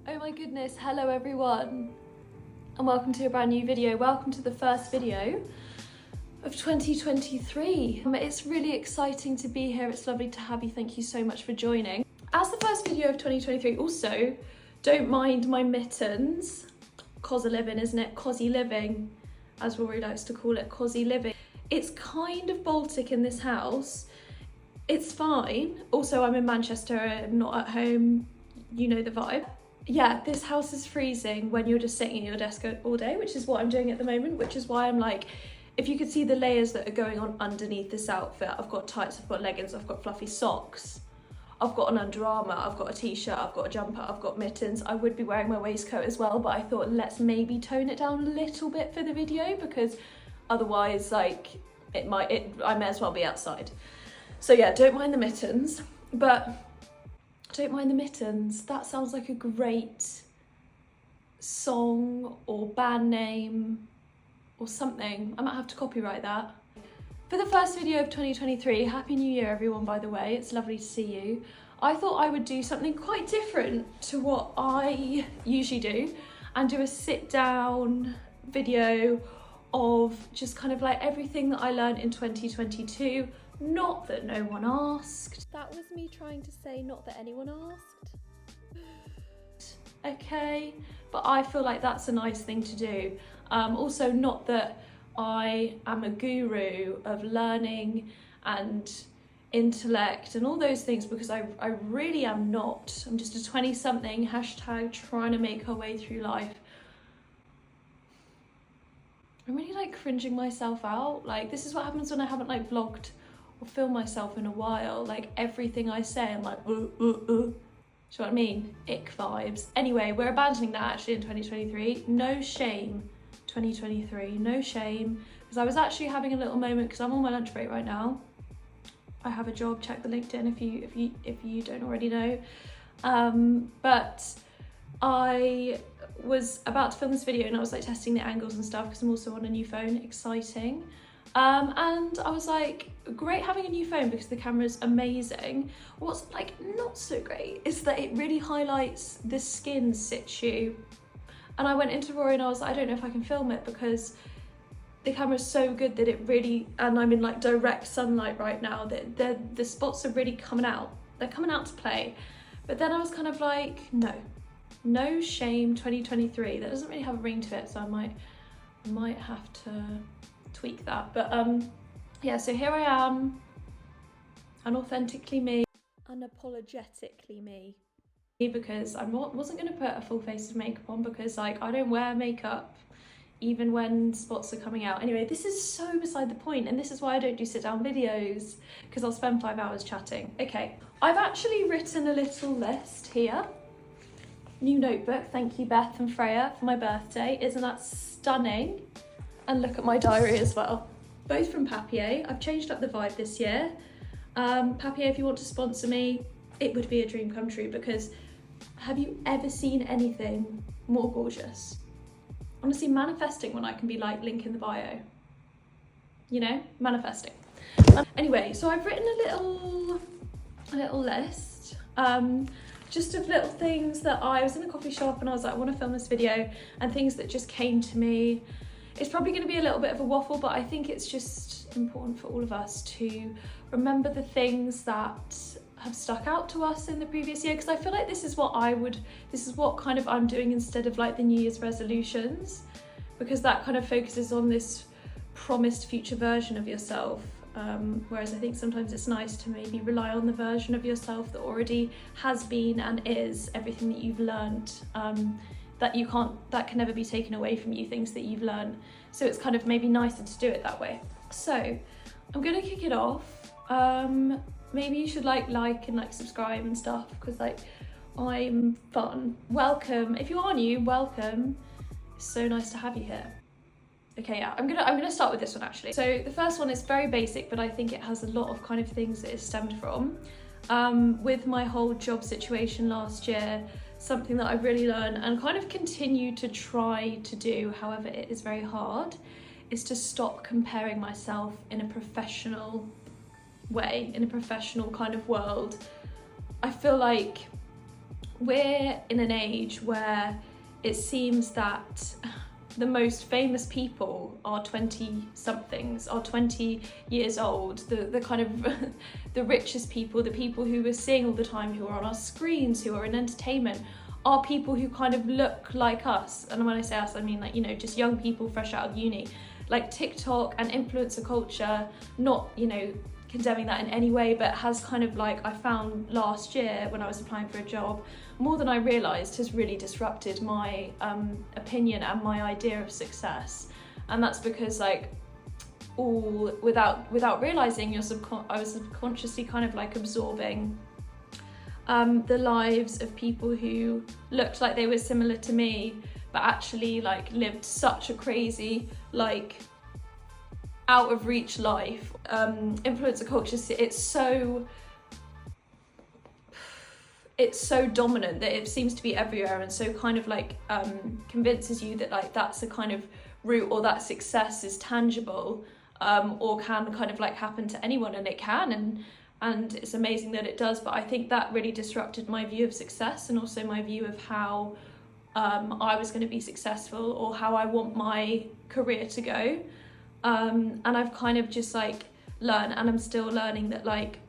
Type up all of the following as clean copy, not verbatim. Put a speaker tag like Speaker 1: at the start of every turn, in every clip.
Speaker 1: Oh my goodness, hello everyone and welcome to a brand new video. Welcome to the first video of 2023. It's really exciting to be here. It's lovely to have you. Thank you so much for joining. As the first video of 2023, also don't mind my mittens. Cosy living, isn't it? Cosy living, as Rory likes to call it, cosy living. It's kind of Baltic in this house. It's fine. Also, I'm in Manchester, I'm not at home. You know the vibe. Yeah, this house is freezing when you're just sitting at your desk all day, which is what I'm doing at the moment, which is why I'm like, if you could see the layers that are going on underneath this outfit, I've got tights, I've got leggings, I've got fluffy socks, I've got an Under Armour, I've got a t-shirt, I've got a jumper, I've got mittens. I would be wearing my waistcoat as well, but I thought let's maybe tone it down a little bit for the video because otherwise like I may as well be outside. So yeah, don't mind the mittens, but don't mind the mittens. That sounds like a great song or band name or something. I might have to copyright that. For the first video of 2023, Happy New Year everyone, by the way. It's lovely to see you. I thought I would do something quite different to what I usually do and do a sit down video of just kind of like everything that I learned in 2022. Not that no one asked. That was me trying to say not that anyone asked. Okay, but I feel like that's a nice thing to do. Also, not that I am a guru of learning and intellect and all those things, because I really am not. I'm just a 20-something hashtag trying to make her way through life. I'm really like cringing myself out. Like, this is what happens when I haven't like vlogged or film myself in a while. Like everything I say I'm like Do you know what I mean? Ick vibes. Anyway, we're abandoning that actually in 2023. No shame 2023, no shame, because I was actually having a little moment because I'm on my lunch break right now. I have a job, check the LinkedIn if you don't already know. But I was about to film this video and I was like testing the angles and stuff because I'm also on a new phone, exciting. And I was like, great having a new phone because the camera's amazing. What's like not so great is that it really highlights the skin situ. And I went into Rory and I was like, I don't know if I can film it because the camera's so good that it really, and I'm in like direct sunlight right now, that the spots are really coming out. They're coming out to play. But then I was kind of like, no shame 2023. That doesn't really have a ring to it, so I might have to tweak that. But yeah, so here I am, unauthentically me, unapologetically me, because I wasn't going to put a full face of makeup on because like I don't wear makeup even when spots are coming out. Anyway, this is so beside the point, and this is why I don't do sit down videos, because I'll spend 5 hours chatting. Okay, I've actually written a little list here. New notebook, thank you Beth and Freya for my birthday. Isn't that stunning? And look at my diary as well. Both from Papier. I've changed up the vibe this year. Papier, if you want to sponsor me, it would be a dream come true, because have you ever seen anything more gorgeous? Honestly, manifesting when I can be like link in the bio. You know, manifesting. Anyway, so I've written a little list. Just of little things that I was in a coffee shop and I was like, I want to film this video, and things that just came to me. It's probably going to be a little bit of a waffle, but I think it's just important for all of us to remember the things that have stuck out to us in the previous year, because I feel like this is what kind of I'm doing instead of like the New Year's resolutions, because that kind of focuses on this promised future version of yourself. Whereas I think sometimes it's nice to maybe rely on the version of yourself that already has been and is everything that you've learned. That can never be taken away from you, things that you've learned. So it's kind of maybe nicer to do it that way. So I'm gonna kick it off. Maybe you should like and subscribe and stuff, because like I'm fun. Welcome, if you are new, welcome. It's so nice to have you here. Okay, yeah, I'm gonna start with this one actually. So the first one is very basic, but I think it has a lot of kind of things that it stemmed from. With my whole job situation last year, something that I really learned and kind of continue to try to do, however it is very hard, is to stop comparing myself in a professional way, in a professional kind of world. I feel like we're in an age where it seems that the most famous people are 20 somethings, are 20 years old. The kind of the richest people, the people who we're seeing all the time, who are on our screens, who are in entertainment, are people who kind of look like us. And when I say us, I mean like, you know, just young people fresh out of uni. Like TikTok and influencer culture, not, you know, condemning that in any way, but has kind of like, I found last year when I was applying for a job, more than I realised, has really disrupted my opinion and my idea of success. And that's because like all without realising, I was subconsciously kind of like absorbing the lives of people who looked like they were similar to me, but actually like lived such a crazy, like out of reach life. Influencer culture, it's so dominant that it seems to be everywhere, and so kind of like convinces you that like that's a kind of route, or that success is tangible, or can kind of like happen to anyone, and it can, and it's amazing that it does. But I think that really disrupted my view of success, and also my view of how I was going to be successful, or how I want my career to go. And I've kind of just like learned, and I'm still learning, that like,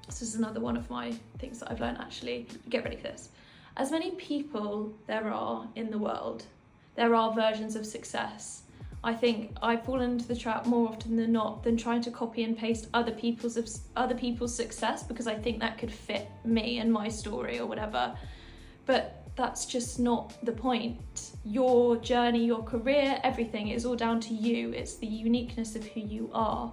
Speaker 1: this is another one of my things that I've learned actually. Get ready for this. As many people there are in the world, there are versions of success. I think I fall into the trap more often than not than trying to copy and paste other people's success, because I think that could fit me and my story or whatever. But that's just not the point. Your journey, your career, everything is all down to you. It's the uniqueness of who you are.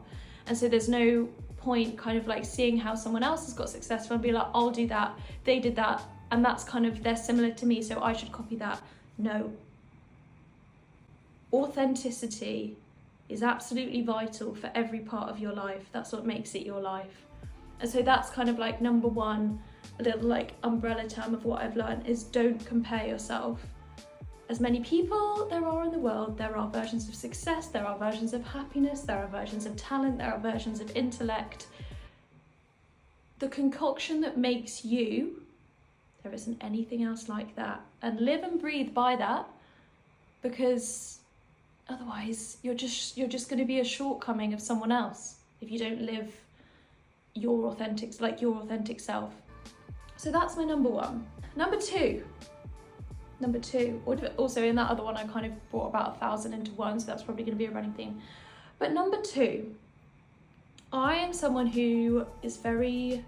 Speaker 1: And so there's no point kind of like seeing how someone else has got successful and be like, I'll do that, they did that, and that's kind of, they're similar to me, so I should copy that. No. Authenticity is absolutely vital for every part of your life. That's what makes it your life. And so that's kind of like number one, a little like umbrella term of what I've learned, is don't compare yourself. As many people there are in the world, there are versions of success, there are versions of happiness, there are versions of talent, there are versions of intellect. The concoction that makes you, there isn't anything else like that. And live and breathe by that, because otherwise you're just going to be a shortcoming of someone else if you don't live your authentic self. So that's my number one. Number two, also in that other one I kind of brought about 1,000 into one, so that's probably going to be a running theme. But number two, I am someone who is very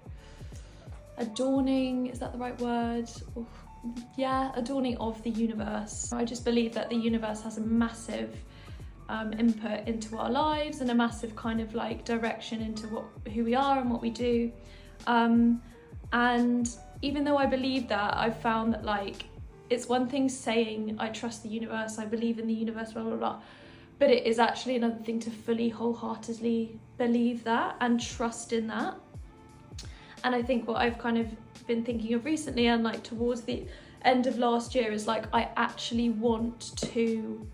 Speaker 1: adorning, is that the right word? Yeah, adorning of the universe. I just believe that the universe has a massive input into our lives, and a massive kind of like direction into who we are and what we do. And even though I believe that, I've found that like, it's one thing saying I trust the universe, I believe in the universe, blah, blah, blah. But it is actually another thing to fully, wholeheartedly believe that and trust in that. And I think what I've kind of been thinking of recently, and like towards the end of last year, is like, I actually want to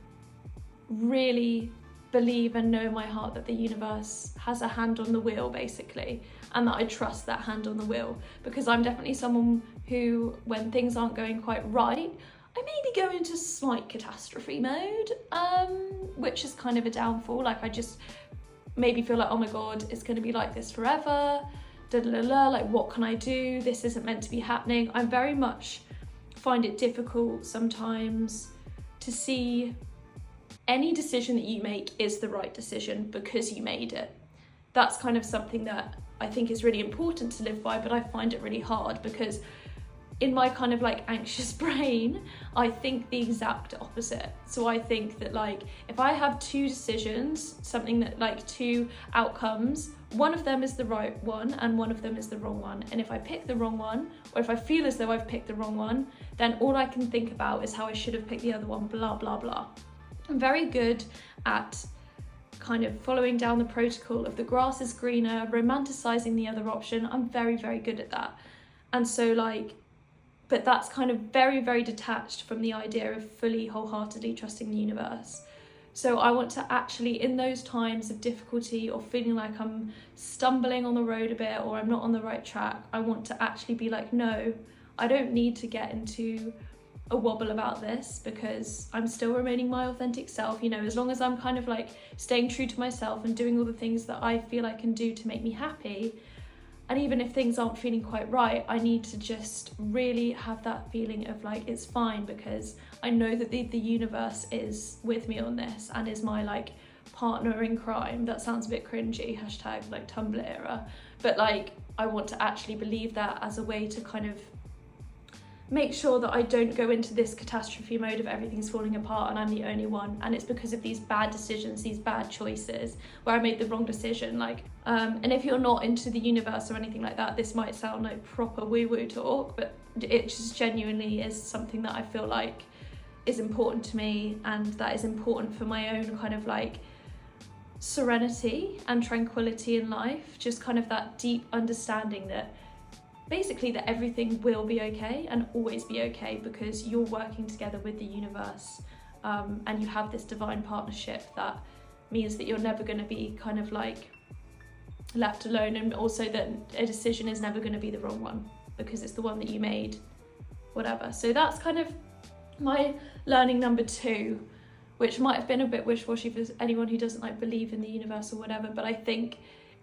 Speaker 1: really believe and know in my heart that the universe has a hand on the wheel, basically, and that I trust that hand on the wheel. Because I'm definitely someone who, when things aren't going quite right, I maybe go into slight catastrophe mode, which is kind of a downfall. Like, I just maybe feel like, oh my god, it's going to be like this forever, like what can I do, this isn't meant to be happening. I very much find it difficult sometimes to see any decision that you make is the right decision because you made it. That's kind of something that I think is really important to live by, but I find it really hard because in my kind of like anxious brain, I think the exact opposite. So I think that like, if I have two decisions, something that like two outcomes, one of them is the right one and one of them is the wrong one. And if I pick the wrong one, or if I feel as though I've picked the wrong one, then all I can think about is how I should have picked the other one, blah, blah, blah. I'm very good at kind of following down the protocol of the grass is greener, romanticizing the other option. I'm very, very good at that. And so like, but that's kind of very, very detached from the idea of fully, wholeheartedly trusting the universe. So I want to actually, in those times of difficulty or feeling like I'm stumbling on the road a bit or I'm not on the right track, I want to actually be like, no, I don't need to get into a wobble about this because I'm still remaining my authentic self, you know, as long as I'm kind of like staying true to myself and doing all the things that I feel I can do to make me happy. And even if things aren't feeling quite right, I need to just really have that feeling of like, it's fine, because I know that the universe is with me on this and is my like partner in crime. That sounds a bit cringy, hashtag like Tumblr era. But like, I want to actually believe that as a way to kind of make sure that I don't go into this catastrophe mode of everything's falling apart and I'm the only one, and it's because of these bad decisions, these bad choices where I made the wrong decision. Like and if you're not into the universe or anything like that, this might sound like proper woo-woo talk, but it just genuinely is something that I feel like is important to me, and that is important for my own kind of like serenity and tranquility in life. Just kind of that deep understanding that basically that everything will be okay and always be okay, because you're working together with the universe, and you have this divine partnership that means that you're never going to be kind of like left alone, and also that a decision is never going to be the wrong one because it's the one that you made, whatever. So that's kind of my learning number 2, which might have been a bit wish-washy for anyone who doesn't like believe in the universe or whatever, but I think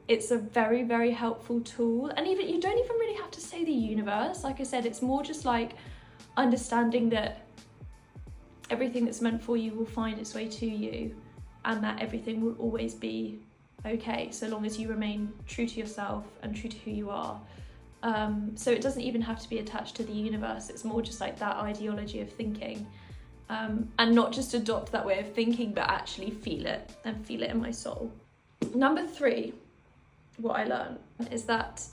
Speaker 1: it's a very, very helpful tool. And even you don't even really have to say the universe. Like I said, it's more just like understanding that everything that's meant for you will find its way to you, and that everything will always be okay so long as you remain true to yourself and true to who you are. So it doesn't even have to be attached to the universe. It's more just like that ideology of thinking, and not just adopt that way of thinking, but actually feel it and feel it in my soul. Number 3, what I learned is that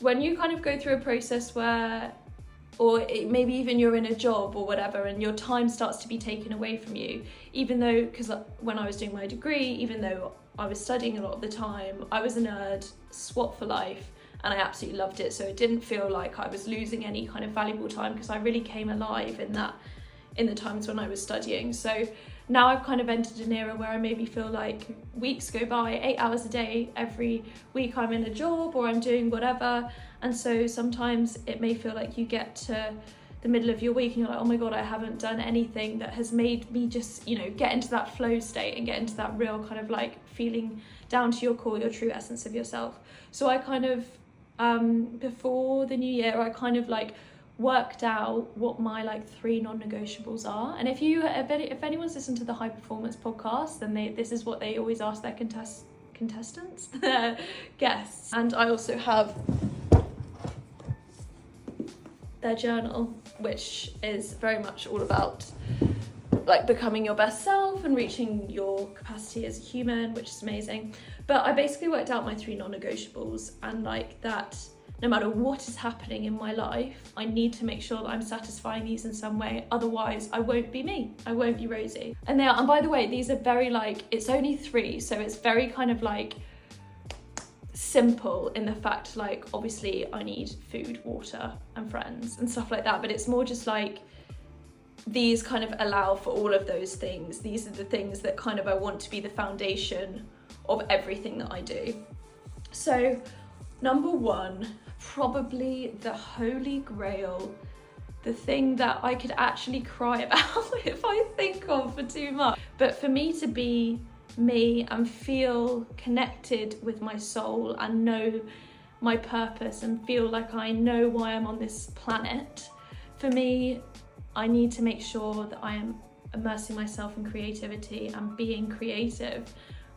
Speaker 1: when you kind of go through a process where, or maybe even you're in a job or whatever, and your time starts to be taken away from you, even though, because when I was doing my degree, even though I was studying a lot of the time, I was a nerd, SWAT for life, and I absolutely loved it. So it didn't feel like I was losing any kind of valuable time, because I really came alive in the times when I was studying. So now I've kind of entered an era where I maybe feel like weeks go by, 8 hours a day, every week I'm in a job or I'm doing whatever. And so sometimes it may feel like you get to the middle of your week and you're like, oh my God, I haven't done anything that has made me just, you know, get into that flow state and get into that real kind of like feeling down to your core, your true essence of yourself. So I kind of, before the new year, I kind of like worked out what my like 3 non-negotiables are. And if anyone's listened to the High Performance podcast, then this is what they always ask their contestants, their guests. And I also have their journal, which is very much all about like becoming your best self and reaching your capacity as a human, which is amazing. But I basically worked out my 3 non-negotiables, and like that no matter what is happening in my life, I need to make sure that I'm satisfying these in some way. Otherwise, I won't be me. I won't be Rosie. And by the way, these are very like, it's only 3, so it's very kind of like simple in the fact, like, obviously I need food, water, and friends and stuff like that. But it's more just like, these kind of allow for all of those things. These are the things that kind of I want to be the foundation of everything that I do. So number 1, probably the holy grail, the thing that I could actually cry about if I think of for too much. But for me to be me and feel connected with my soul and know my purpose and feel like I know why I'm on this planet, for me, I need to make sure that I am immersing myself in creativity and being creative.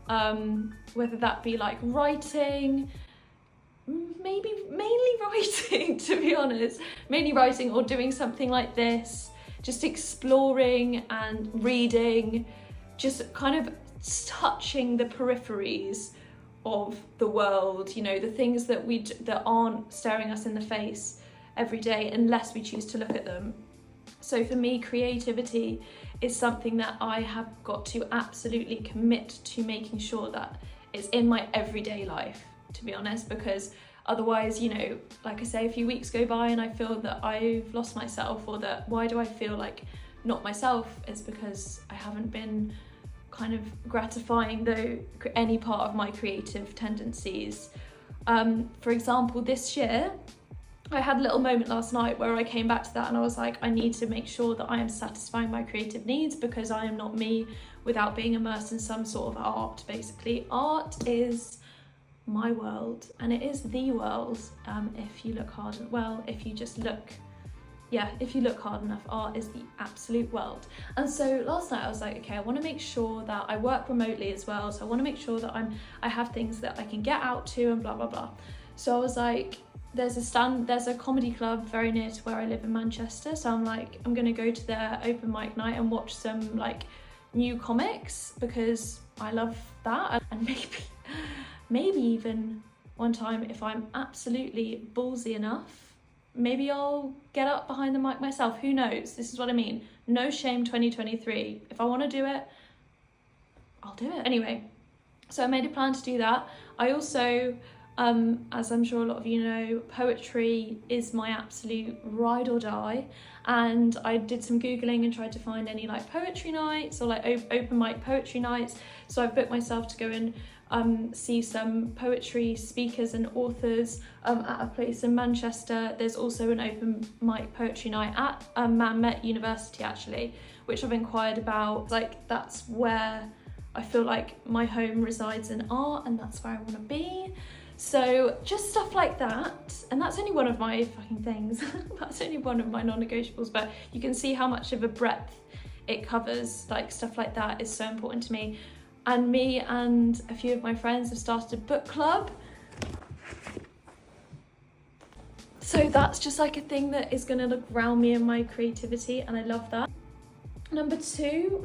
Speaker 1: Whether that be like writing, maybe mainly writing, to be honest, mainly writing, or doing something like this, just exploring and reading, just kind of touching the peripheries of the world, you know, the things that that aren't staring us in the face every day unless we choose to look at them. So for me, creativity is something that I have got to absolutely commit to making sure that it's in my everyday life, to be honest, because otherwise, you know, like I say, a few weeks go by and I feel that I've lost myself, or that why do I feel like not myself? It's because I haven't been kind of gratifying any part of my creative tendencies. For example, this year I had a little moment last night where I came back to that and I was like, I need to make sure that I am satisfying my creative needs, because I am not me without being immersed in some sort of art. Basically, art is my world, and it is the world. If you look hard, well, if you just look, yeah, if you look hard enough, art is the absolute world. And so last night I was like, okay, I want to make sure that I work remotely as well, so I want to make sure that I have things that I can get out to and blah blah blah. So I was like, there's a comedy club very near to where I live in Manchester, so I'm like, I'm gonna go to their open mic night and watch some like new comics, because I love that. And maybe even one time, if I'm absolutely ballsy enough, maybe I'll get up behind the mic myself. Who knows? This is what I mean. No shame 2023. If I want to do it, I'll do it. Anyway, so I made a plan to do that. I also, as I'm sure a lot of you know, poetry is my absolute ride or die. And I did some Googling and tried to find any like poetry nights or like open mic poetry nights. So I've booked myself to go and see some poetry speakers and authors at a place in Manchester. There's also an open mic poetry night at Man Met University actually, which I've inquired about. Like, that's where I feel like my home resides in art, and that's where I want to be. So just stuff like that, and that's only one of my fucking things. That's only one of my non-negotiables, but you can see how much of a breadth it covers. Like, stuff like that is so important to me. And me and a few of my friends have started a book club. So that's just like a thing that is gonna like ground me in my creativity, and I love that. Number two,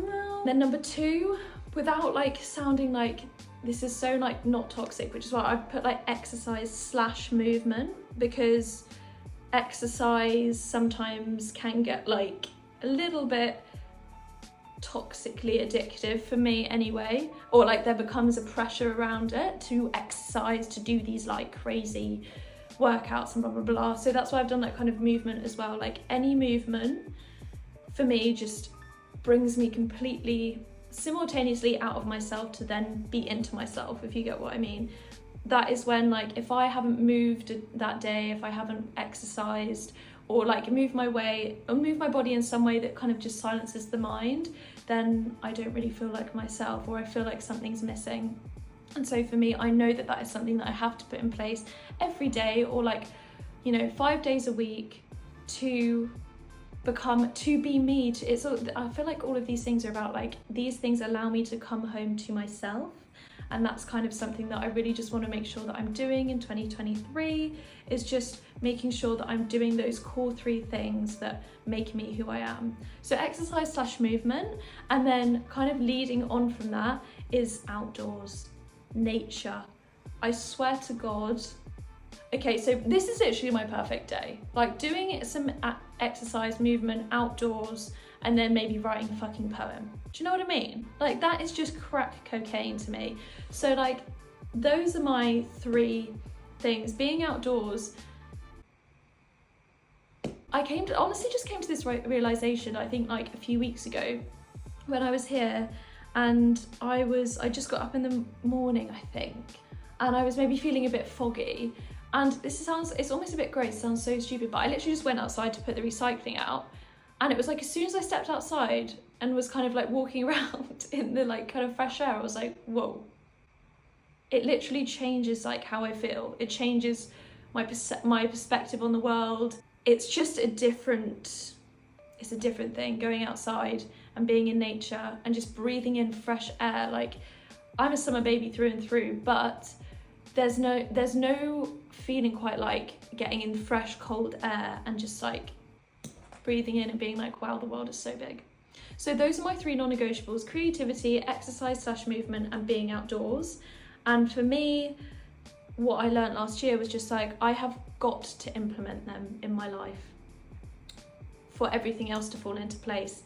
Speaker 1: without like sounding like this is so like not toxic, which is why I've put like exercise/movement, because exercise sometimes can get like a little bit toxically addictive for me anyway, or like there becomes a pressure around it to exercise, to do these like crazy workouts and blah blah blah. So that's why I've done that kind of movement as well. Like, any movement for me just brings me completely simultaneously out of myself to then be into myself, if you get what I mean. That is when, like, if I haven't moved that day, if I haven't exercised or like move my body in some way that kind of just silences the mind, then I don't really feel like myself, or I feel like something's missing. And so for me, I know that that is something that I have to put in place every day, or like, you know, 5 days a week to be me. I feel like all of these things are about like, these things allow me to come home to myself. And that's kind of something that I really just want to make sure that I'm doing in 2023, is just making sure that I'm doing those core 3 things that make me who I am. So exercise/movement, and then kind of leading on from that is outdoors, nature. I swear to God. Okay, so this is literally my perfect day. Like, doing some exercise, movement, outdoors, and then maybe writing a fucking poem. Do you know what I mean? Like, that is just crack cocaine to me. So like, those are my 3 things. Being outdoors, I honestly just came to this realization, I think like a few weeks ago when I was here, and I just got up in the morning, I think, and I was maybe feeling a bit foggy. And it's almost a bit gross, it sounds so stupid, but I literally just went outside to put the recycling out. And it was like, as soon as I stepped outside and was kind of like walking around in the like kind of fresh air, I was like, whoa. It literally changes like how I feel. It changes my perspective on the world. It's just a different thing, going outside and being in nature and just breathing in fresh air. Like, I'm a summer baby through and through, but there's no feeling quite like getting in fresh, cold air and just like breathing in and being like, wow, the world is so big. So those are my 3 non-negotiables: creativity, exercise/movement, and being outdoors. And for me, what I learned last year was just like, I have got to implement them in my life for everything else to fall into place.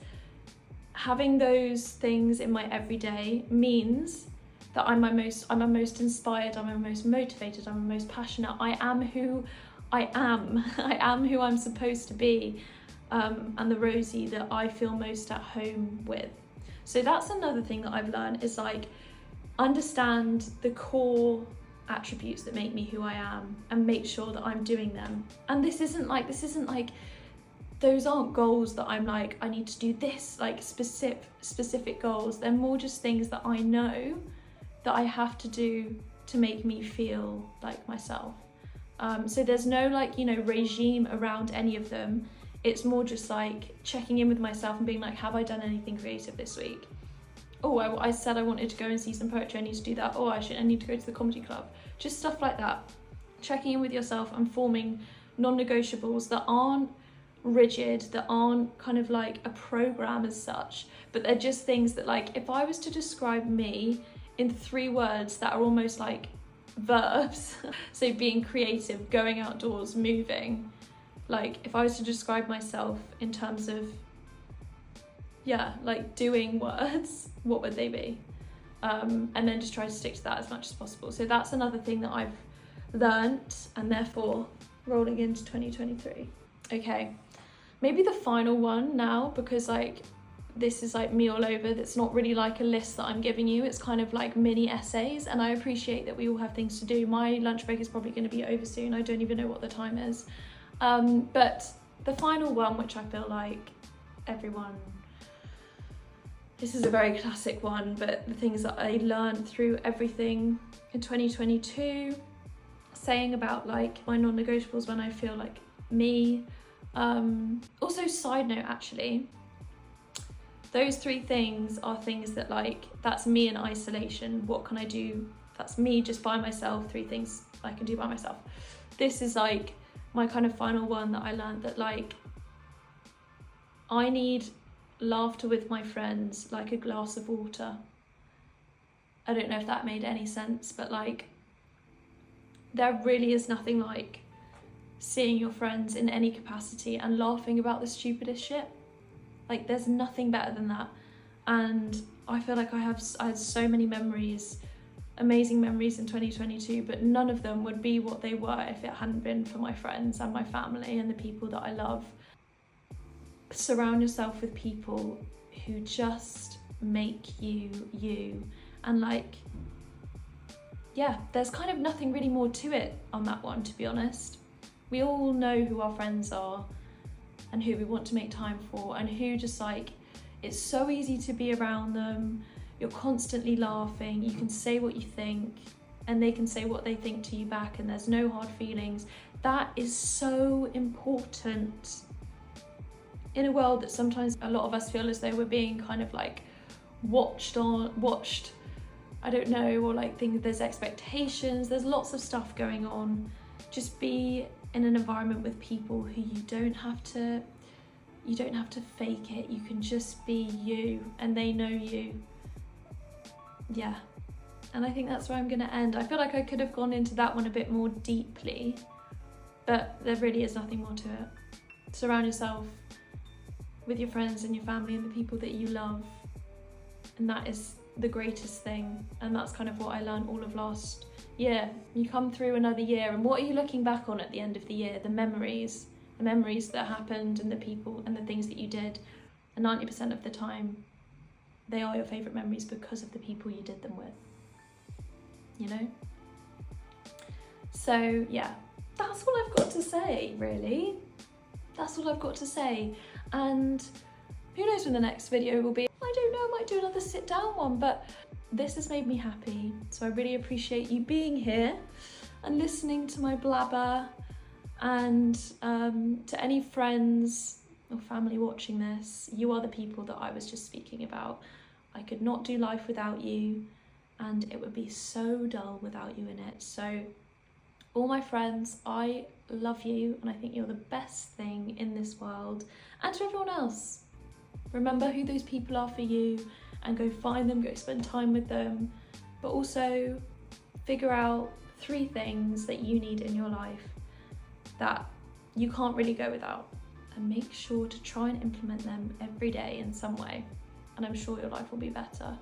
Speaker 1: Having those things in my everyday means that I'm most inspired, I'm most motivated, I'm most passionate. I am who I am. I am who I'm supposed to be, and the Rosie that I feel most at home with. So that's another thing that I've learned, is like, understand the core attributes that make me who I am and make sure that I'm doing them. And this isn't like those aren't goals that I'm like, I need to do this, like specific goals. They're more just things that I know that I have to do to make me feel like myself. So there's no like, you know, regime around any of them. It's more just like checking in with myself and being like, have I done anything creative this week? Oh, I said I wanted to go and see some poetry, I need to do that. Oh, I need to go to the comedy club. Just stuff like that. Checking in with yourself and forming non-negotiables that aren't rigid, that aren't kind of like a program as such, but they're just things that, like, if I was to describe me in 3 words that are almost like verbs, so being creative, going outdoors, moving, like if I was to describe myself in terms of, yeah, like doing words, what would they be? And then just try to stick to that as much as possible. So that's another thing that I've learnt, and therefore rolling into 2023. Okay, maybe the final one now, because like this is like me all over. That's not really like a list that I'm giving you. It's kind of like mini essays, and I appreciate that we all have things to do. My lunch break is probably going to be over soon. I don't even know what the time is. But the final one, which I feel like everyone, this is a very classic one, but the things that I learned through everything in 2022, saying about like my non-negotiables when I feel like me. Also, side note, actually, those 3 things are things that like, that's me in isolation. What can I do? That's me just by myself. 3 things I can do by myself. This is like my kind of final one that I learned, that like I need laughter with my friends like a glass of water. I don't know if that made any sense, but like there really is nothing like seeing your friends in any capacity and laughing about the stupidest shit. Like there's nothing better than that. And I feel like I had so many memories, amazing memories in 2022, but none of them would be what they were if it hadn't been for my friends and my family and the people that I love. Surround yourself with people who just make you you, and like, yeah, there's kind of nothing really more to it on that one, to be honest. We all know who our friends are and who we want to make time for, and who just like, it's so easy to be around them. You're constantly laughing, you can say what you think and they can say what they think to you back, and there's no hard feelings. That is so important in a world that sometimes a lot of us feel as though we're being kind of like watched, I don't know, or like think there's expectations, there's lots of stuff going on. Just be in an environment with people who you don't have to fake it. You can just be you and they know you. Yeah, and I think that's where I'm gonna end. I feel like I could have gone into that one a bit more deeply, but there really is nothing more to it. Surround yourself with your friends and your family and the people that you love, and that is the greatest thing. And that's kind of what I learned all of last year. You come through another year, and what are you looking back on at the end of the year? The memories that happened and the people and the things that you did. And 90% of the time they are your favourite memories because of the people you did them with, you know? So yeah, that's all I've got to say, really. That's all I've got to say. And who knows when the next video will be. I don't know, I might do another sit down one, but this has made me happy. So I really appreciate you being here and listening to my blabber. And to any friends or family watching this, you are the people that I was just speaking about. I could not do life without you, and it would be so dull without you in it. So all my friends, I love you, and I think you're the best thing in this world. And to everyone else, remember who those people are for you and go find them, go spend time with them, but also figure out 3 things that you need in your life that you can't really go without, and make sure to try and implement them every day in some way, and I'm sure your life will be better.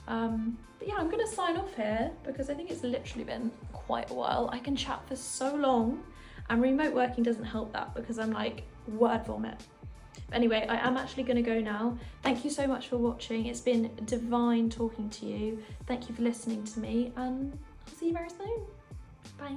Speaker 1: But yeah, I'm gonna sign off here because I think it's literally been quite a while. I can chat for so long, and remote working doesn't help that because I'm like word vomit. But anyway, I am actually gonna go now. Thank you so much for watching. It's been divine talking to you. Thank you for listening to me, and I'll see you very soon. Bye.